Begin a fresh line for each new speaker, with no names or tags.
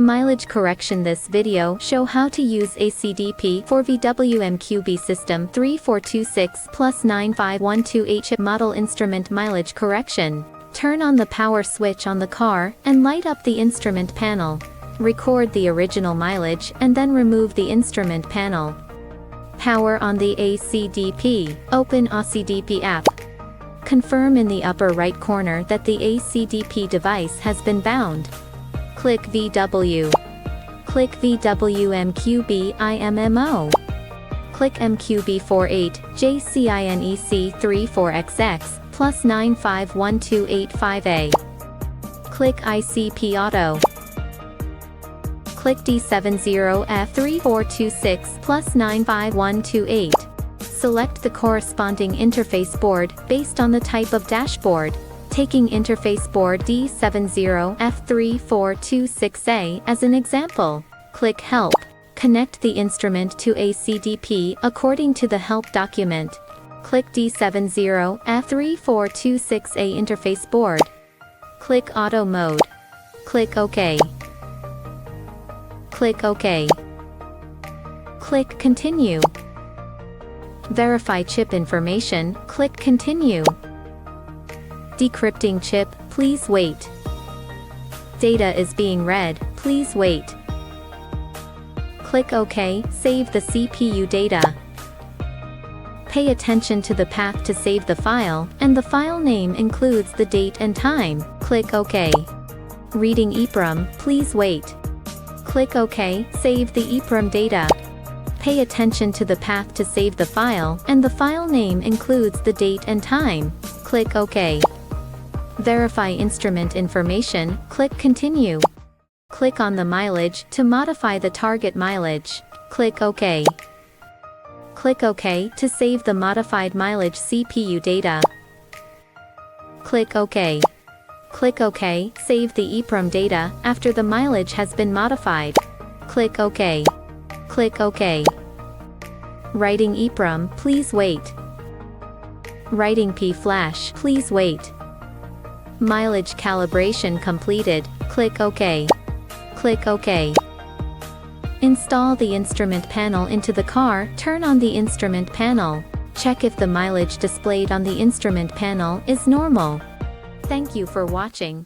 mileage correction. This video show how to use ACDP for VW MQB system 3426 plus 9512H model instrument mileage correction. Turn on the power switch on the car and light up the instrument panel. Record the original mileage and then remove the instrument panel. Power on the ACDP. Open ACDP app. Confirm in the upper right corner that the ACDP device has been bound. Click VW. Click VW MQB IMMO. Click MQB 48JCINEC34XX plus 951285A. Click ICP Auto. Click D70F3426 plus 95128. Select the corresponding interface board based on the type of dashboard. Taking interface board D70F3426A as an example. Click Help. Connect the instrument to ACDP according to the help document. Click D70F3426A interface board. Click Auto Mode. Click OK. Click OK. Click Continue. Verify chip information. Click Continue. Decrypting chip. Please wait. Data is being read. Please wait. Click OK. Save the CPU data. Pay attention to the path to save the file, and the file name includes the date and time. Click OK. Reading EEPROM. Please wait. Click OK. Save the EEPROM data. Pay attention to the path to save the file, and the file name includes the date and time. Click OK. Verify instrument information. Click Continue. Click on the mileage to modify the target mileage. Click OK. Click OK to save the modified mileage CPU data. Click OK. Click OK. Save the EEPROM data after the mileage has been modified. Click OK. Click OK. Writing EEPROM. Please wait. Writing P flash. Please wait. Mileage calibration completed. Click OK. Click OK. Install the instrument panel into the car. Turn on the instrument panel. Check if the mileage displayed on the instrument panel is normal. Thank you for watching.